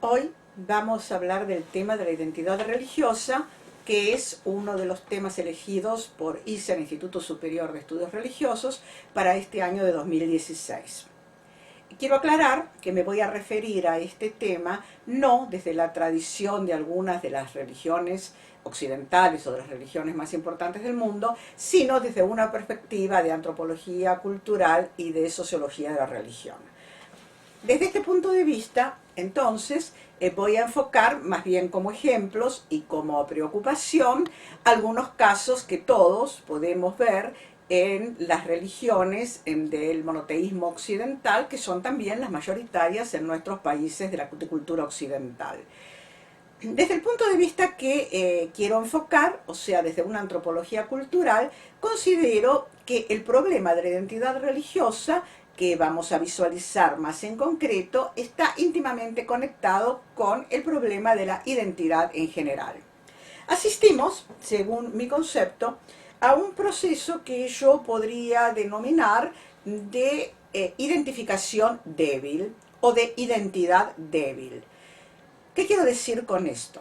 Hoy vamos a hablar del tema de la identidad religiosa, que es uno de los temas elegidos por ISER, Instituto Superior de Estudios Religiosos, para este año de 2016. Quiero aclarar que me voy a referir a este tema no desde la tradición de algunas de las religiones occidentales o de las religiones más importantes del mundo, sino desde una perspectiva de antropología cultural y de sociología de la religión. Desde este punto de vista, entonces, voy a enfocar más bien como ejemplos y como preocupación algunos casos que todos podemos ver en las religiones del monoteísmo occidental, que son también las mayoritarias en nuestros países de la cultura occidental. Desde el punto de vista que quiero enfocar, o sea, desde una antropología cultural, considero que el problema de la identidad religiosa que vamos a visualizar más en concreto está íntimamente conectado con el problema de la identidad en general. Asistimos, según mi concepto, a un proceso que yo podría denominar de identificación débil o de identidad débil. ¿Qué quiero decir con esto?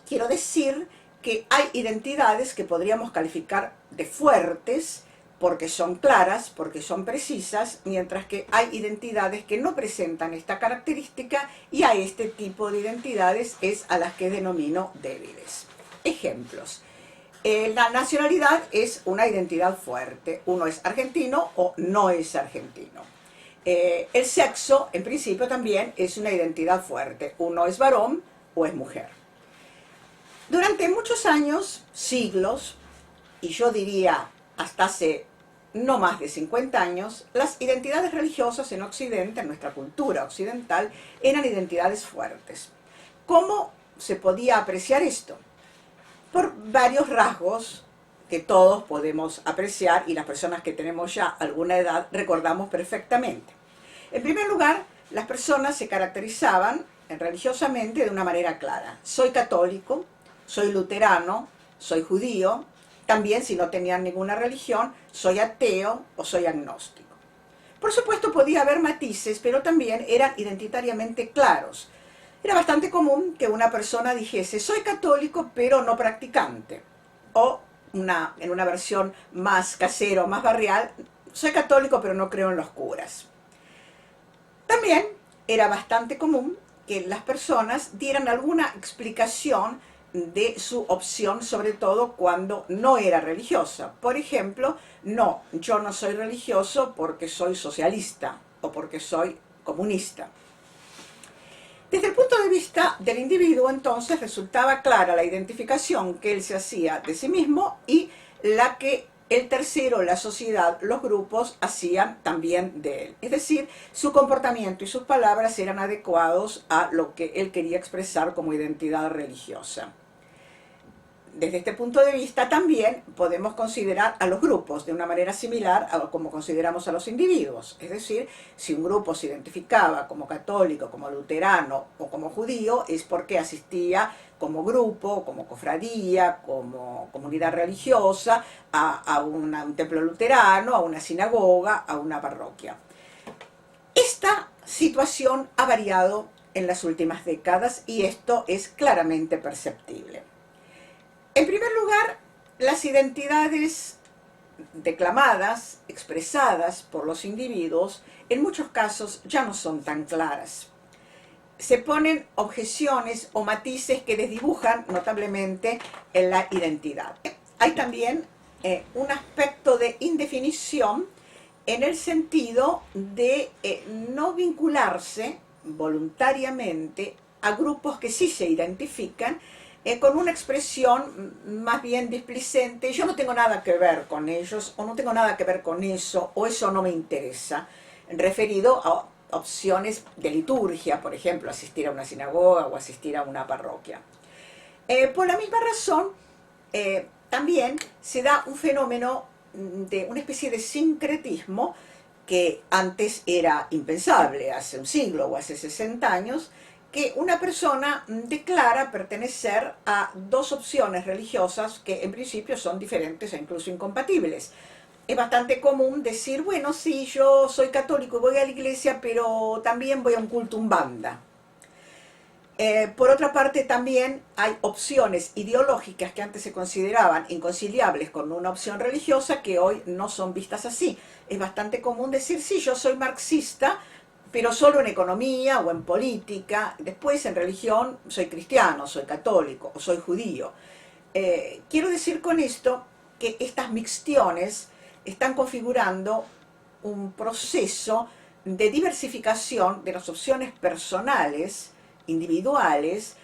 Quiero decir que hay identidades que podríamos calificar de fuertes porque son claras, porque son precisas, mientras que hay identidades que no presentan esta característica y a este tipo de identidades es a las que denomino débiles. Ejemplos. La nacionalidad es una identidad fuerte. Uno es argentino o no es argentino. El sexo, en principio, también es una identidad fuerte. Uno es varón o es mujer. Durante muchos años, siglos, y yo diría hasta hace no más de 50 años, las identidades religiosas en Occidente, en nuestra cultura occidental, eran identidades fuertes. ¿Cómo se podía apreciar esto? Por varios rasgos que todos podemos apreciar y las personas que tenemos ya alguna edad recordamos perfectamente. En primer lugar, las personas se caracterizaban religiosamente de una manera clara. Soy católico, soy luterano, soy judío. También, si no tenían ninguna religión, soy ateo o soy agnóstico. Por supuesto, podía haber matices, pero también eran identitariamente claros. Era bastante común que una persona dijese, soy católico, pero no practicante. O, en una versión más casera o más barrial, soy católico, pero no creo en los curas. También era bastante común que las personas dieran alguna explicación de su opción, sobre todo cuando no era religiosa. Por ejemplo, no, yo no soy religioso porque soy socialista o porque soy comunista. Desde el punto de vista del individuo, entonces, resultaba clara la identificación que él se hacía de sí mismo y la que el tercero, la sociedad, los grupos, hacían también de él. Es decir, su comportamiento y sus palabras eran adecuados a lo que él quería expresar como identidad religiosa. Desde este punto de vista también podemos considerar a los grupos de una manera similar a como consideramos a los individuos. Es decir, si un grupo se identificaba como católico, como luterano o como judío, es porque asistía como grupo, como cofradía, como comunidad religiosa, a un templo luterano, a una sinagoga, a una parroquia. Esta situación ha variado en las últimas décadas y esto es claramente perceptible. En primer lugar, las identidades declamadas, expresadas por los individuos, en muchos casos ya no son tan claras. Se ponen objeciones o matices que desdibujan notablemente en la identidad. Hay también un aspecto de indefinición en el sentido de no vincularse voluntariamente a grupos que sí se identifican con una expresión más bien displicente, yo no tengo nada que ver con ellos, o no tengo nada que ver con eso, o eso no me interesa, referido a opciones de liturgia, por ejemplo, asistir a una sinagoga o asistir a una parroquia. Por la misma razón, también se da un fenómeno de una especie de sincretismo que antes era impensable, hace un siglo o hace 60 años, que una persona declara pertenecer a dos opciones religiosas que en principio son diferentes e incluso incompatibles. Es bastante común decir, bueno, sí, yo soy católico y voy a la iglesia, pero también voy a un culto umbanda. Por otra parte, también hay opciones ideológicas que antes se consideraban inconciliables con una opción religiosa que hoy no son vistas así. Es bastante común decir, sí, yo soy marxista, pero solo en economía o en política. Después, en religión, soy cristiano, soy católico o soy judío. Quiero decir con esto que estas mixtiones están configurando un proceso de diversificación de las opciones personales, individuales,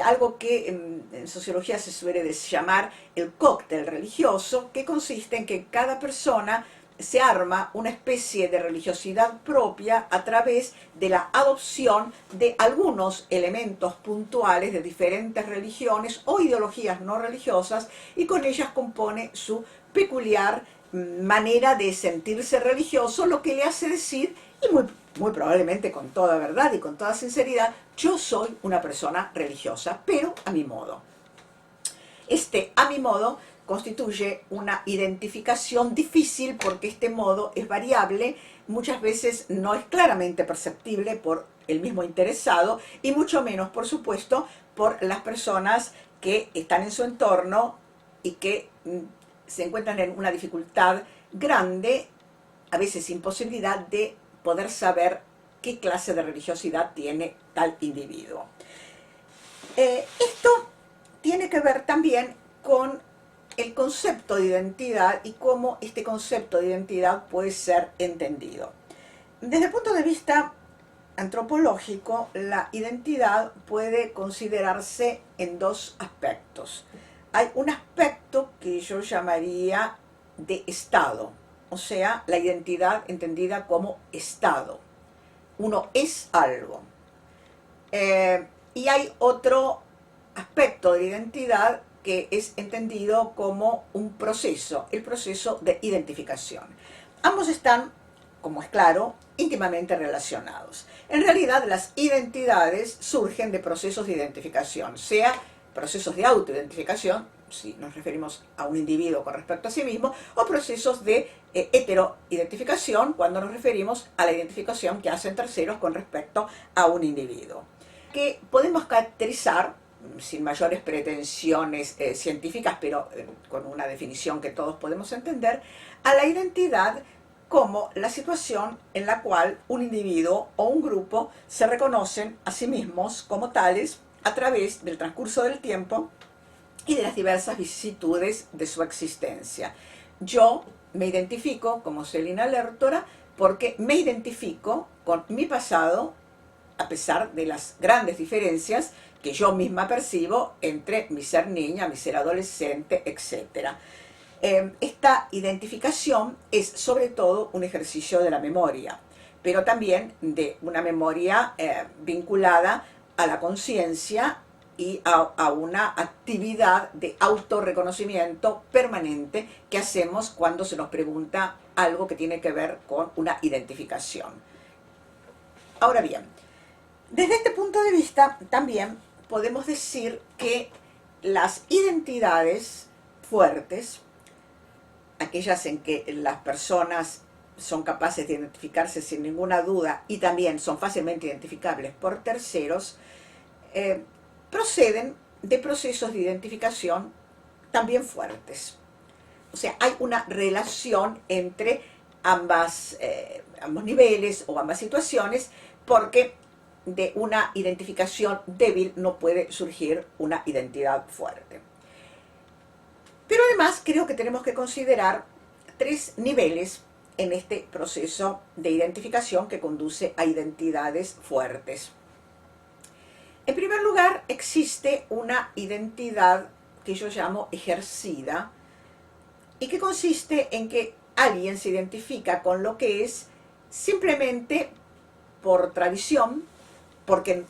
algo que en sociología se suele llamar el cóctel religioso, que consiste en que cada persona se arma una especie de religiosidad propia a través de la adopción de algunos elementos puntuales de diferentes religiones o ideologías no religiosas, y con ellas compone su peculiar manera de sentirse religioso, lo que le hace decir, y muy probablemente con toda verdad y con toda sinceridad, yo soy una persona religiosa, pero a mi modo. Este a mi modo constituye una identificación difícil porque este modo es variable, muchas veces no es claramente perceptible por el mismo interesado y mucho menos, por supuesto, por las personas que están en su entorno y que se encuentran en una dificultad grande, a veces sin posibilidad de poder saber qué clase de religiosidad tiene tal individuo. Esto tiene que ver también con el concepto de identidad y cómo este concepto de identidad puede ser entendido. Desde el punto de vista antropológico, la identidad puede considerarse en dos aspectos. Hay un aspecto que yo llamaría de estado, o sea, la identidad entendida como estado. Uno es algo. Y hay otro aspecto de identidad que es entendido como un proceso, el proceso de identificación. Ambos están, como es claro, íntimamente relacionados. En realidad, las identidades surgen de procesos de identificación, sea procesos de autoidentificación, si nos referimos a un individuo con respecto a sí mismo, o procesos de heteroidentificación cuando nos referimos a la identificación que hacen terceros con respecto a un individuo. Que podemos caracterizar, sin mayores pretensiones científicas, pero con una definición que todos podemos entender, a la identidad como la situación en la cual un individuo o un grupo se reconocen a sí mismos como tales a través del transcurso del tiempo y de las diversas vicisitudes de su existencia. Yo me identifico como Celina Lertora porque me identifico con mi pasado a pesar de las grandes diferencias que yo misma percibo entre mi ser niña, mi ser adolescente, etc. Esta identificación es sobre todo un ejercicio de la memoria, pero también de una memoria vinculada a la conciencia y a una actividad de autorreconocimiento permanente que hacemos cuando se nos pregunta algo que tiene que ver con una identificación. Ahora bien, desde este punto de vista también podemos decir que las identidades fuertes, aquellas en que las personas son capaces de identificarse sin ninguna duda y también son fácilmente identificables por terceros, proceden de procesos de identificación también fuertes. O sea, hay una relación entre ambos niveles o ambas situaciones, porque de una identificación débil no puede surgir una identidad fuerte. Pero además creo que tenemos que considerar tres niveles en este proceso de identificación que conduce a identidades fuertes. En primer lugar, existe una identidad que yo llamo ejercida y que consiste en que alguien se identifica con lo que es simplemente por tradición, porque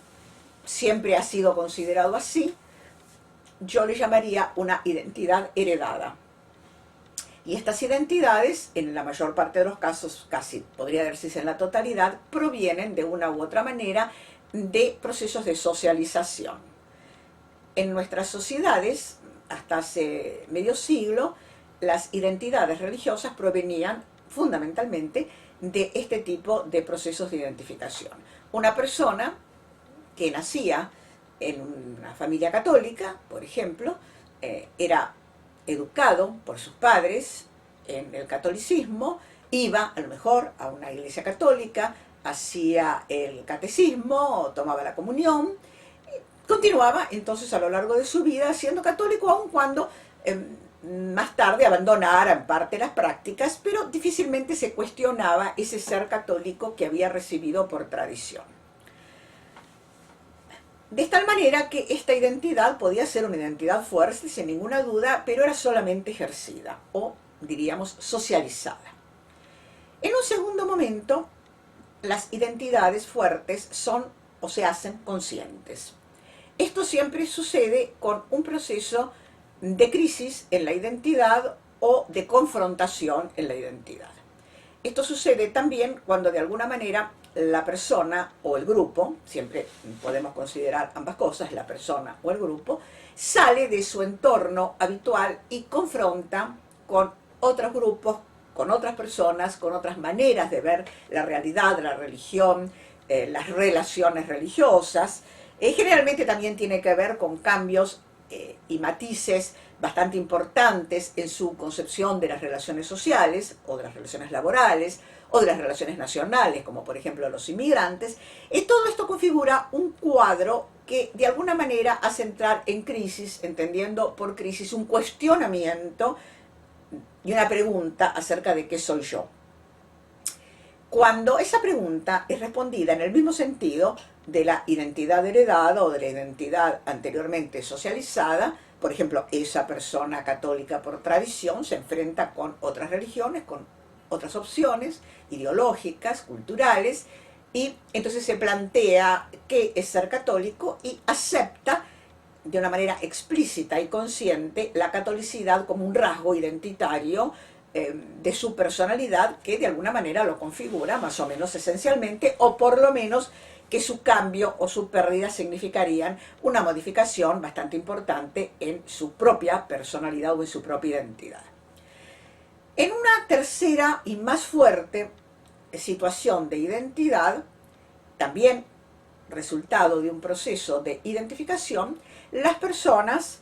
siempre ha sido considerado así. Yo le llamaría una identidad heredada. Y estas identidades, en la mayor parte de los casos, casi podría decirse en la totalidad, provienen de una u otra manera de procesos de socialización. En nuestras sociedades, hasta hace medio siglo, las identidades religiosas provenían fundamentalmente de este tipo de procesos de identificación. Una persona que nacía en una familia católica, por ejemplo, era educado por sus padres en el catolicismo, iba a lo mejor a una iglesia católica, hacía el catecismo, tomaba la comunión, continuaba entonces a lo largo de su vida siendo católico, aun cuando más tarde abandonara en parte las prácticas, pero difícilmente se cuestionaba ese ser católico que había recibido por tradición. De tal manera que esta identidad podía ser una identidad fuerte, sin ninguna duda, pero era solamente ejercida o, diríamos, socializada. En un segundo momento, las identidades fuertes son o se hacen conscientes. Esto siempre sucede con un proceso de crisis en la identidad o de confrontación en la identidad. Esto sucede también cuando de alguna manera la persona o el grupo, siempre podemos considerar ambas cosas, la persona o el grupo, sale de su entorno habitual y confronta con otros grupos, con otras personas, con otras maneras de ver la realidad, la religión, las relaciones religiosas. Generalmente también tiene que ver con cambios y matices bastante importantes en su concepción de las relaciones sociales o de las relaciones laborales o de las relaciones nacionales, como por ejemplo los inmigrantes. Todo esto configura un cuadro que de alguna manera hace entrar en crisis, entendiendo por crisis un cuestionamiento y una pregunta acerca de qué soy yo. Cuando esa pregunta es respondida en el mismo sentido de la identidad heredada o de la identidad anteriormente socializada, por ejemplo, esa persona católica por tradición se enfrenta con otras religiones, con otras opciones ideológicas, culturales, y entonces se plantea qué es ser católico y acepta de una manera explícita y consciente la catolicidad como un rasgo identitario de su personalidad que de alguna manera lo configura más o menos esencialmente, o por lo menos que su cambio o su pérdida significarían una modificación bastante importante en su propia personalidad o en su propia identidad. En una tercera y más fuerte situación de identidad, también resultado de un proceso de identificación, las personas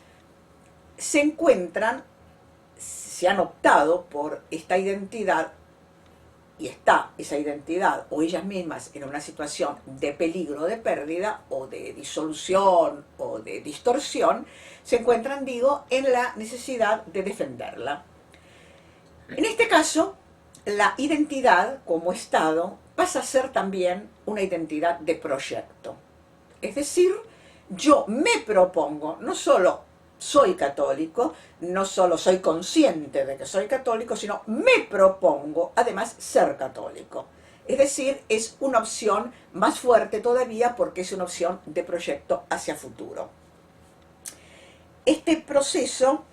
se encuentran, se han optado por esta identidad y está esa identidad o ellas mismas en una situación de peligro de pérdida o de disolución o de distorsión, se encuentran, digo, en la necesidad de defenderla. En este caso, la identidad como estado pasa a ser también una identidad de proyecto. Es decir, yo me propongo, no solo soy católico, no solo soy consciente de que soy católico, sino me propongo además ser católico. Es decir, es una opción más fuerte todavía porque es una opción de proyecto hacia futuro. Este proceso,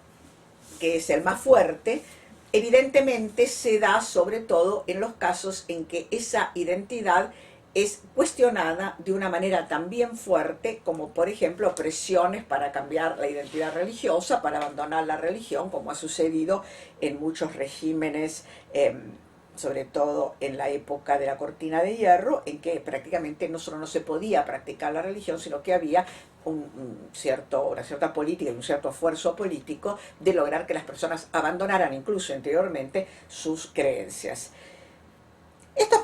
que es el más fuerte, evidentemente se da sobre todo en los casos en que esa identidad es cuestionada de una manera también fuerte, como por ejemplo presiones para cambiar la identidad religiosa, para abandonar la religión, como ha sucedido en muchos regímenes, sobre todo en la época de la Cortina de Hierro, en que prácticamente no solo no se podía practicar la religión, sino que había una cierta política y un cierto esfuerzo político de lograr que las personas abandonaran incluso anteriormente sus creencias. Estos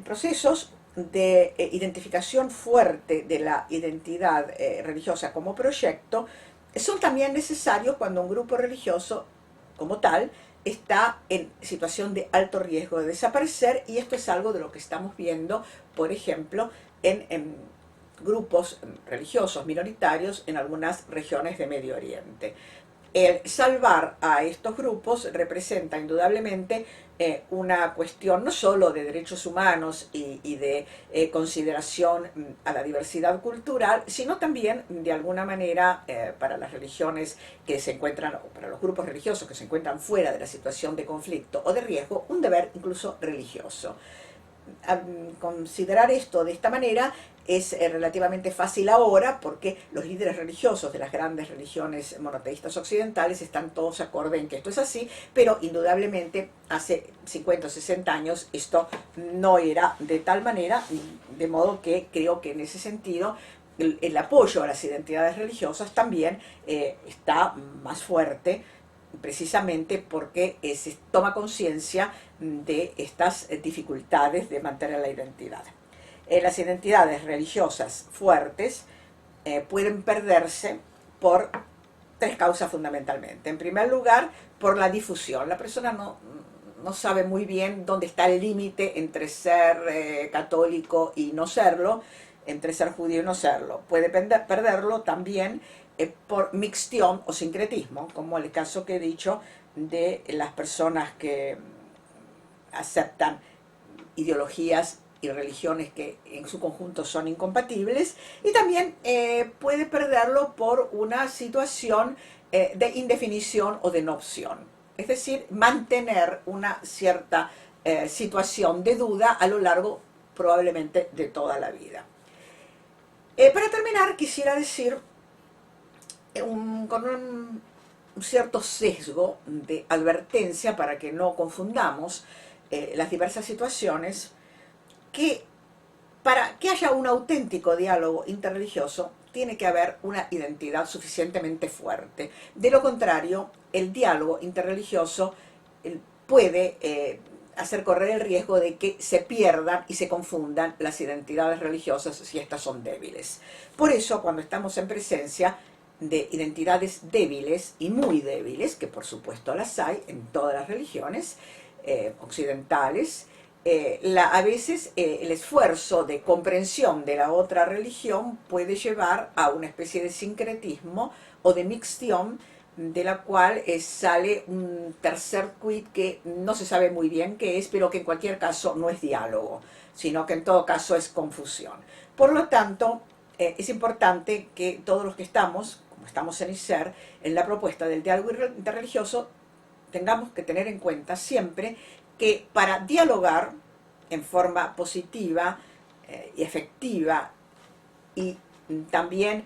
procesos de identificación fuerte de la identidad religiosa como proyecto son también necesarios cuando un grupo religioso como tal está en situación de alto riesgo de desaparecer, y esto es algo de lo que estamos viendo, por ejemplo, en grupos religiosos minoritarios en algunas regiones de Medio Oriente. El salvar a estos grupos representa indudablemente una cuestión no solo de derechos humanos y de consideración a la diversidad cultural, sino también de alguna manera para las religiones que se encuentran, o para los grupos religiosos que se encuentran fuera de la situación de conflicto o de riesgo, un deber incluso religioso. Considerar esto de esta manera es relativamente fácil ahora porque los líderes religiosos de las grandes religiones monoteístas occidentales están todos acorde en que esto es así, pero indudablemente hace 50 o 60 años esto no era de tal manera, de modo que creo que en ese sentido el apoyo a las identidades religiosas también está más fuerte, precisamente porque se toma conciencia de estas dificultades de mantener la identidad. Las identidades religiosas fuertes pueden perderse por tres causas fundamentalmente. En primer lugar, por la difusión. La persona no sabe muy bien dónde está el límite entre ser católico y no serlo, entre ser judío y no serlo. Puede perderlo también por mixtión o sincretismo, como el caso que he dicho de las personas que aceptan ideologías y religiones que en su conjunto son incompatibles, y también puede perderlo por una situación de indefinición o de no opción, es decir, mantener una cierta situación de duda a lo largo probablemente de toda la vida. Para terminar, quisiera decir con un cierto sesgo de advertencia para que no confundamos las diversas situaciones, que para que haya un auténtico diálogo interreligioso tiene que haber una identidad suficientemente fuerte. De lo contrario, el diálogo interreligioso puede hacer correr el riesgo de que se pierdan y se confundan las identidades religiosas si estas son débiles. Por eso, cuando estamos en presencia de identidades débiles y muy débiles, que por supuesto las hay en todas las religiones occidentales, a veces el esfuerzo de comprensión de la otra religión puede llevar a una especie de sincretismo o de mixtión, de la cual sale un tercer quid que no se sabe muy bien qué es, pero que en cualquier caso no es diálogo, sino que en todo caso es confusión. Por lo tanto, es importante que todos los que estamos, como estamos en ISER, en la propuesta del diálogo interreligioso, tengamos que tener en cuenta siempre que para dialogar en forma positiva y efectiva y también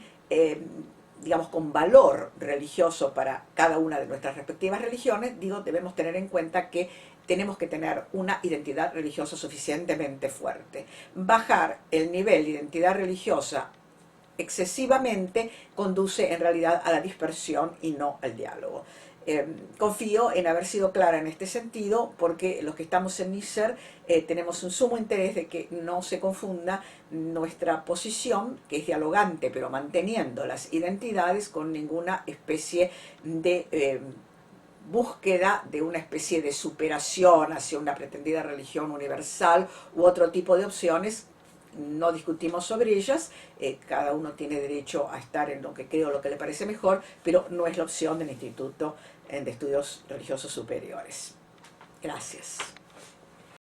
digamos con valor religioso para cada una de nuestras respectivas religiones, debemos tener en cuenta que tenemos que tener una identidad religiosa suficientemente fuerte. Bajar el nivel de identidad religiosa excesivamente conduce en realidad a la dispersión y no al diálogo. Confío en haber sido clara en este sentido, porque los que estamos en ISER tenemos un sumo interés de que no se confunda nuestra posición, que es dialogante, pero manteniendo las identidades, con ninguna especie de búsqueda de una especie de superación hacia una pretendida religión universal u otro tipo de opciones. No discutimos sobre ellas, cada uno tiene derecho a estar en lo que cree o lo que le parece mejor, pero no es la opción del Instituto de Estudios Religiosos Superiores. Gracias.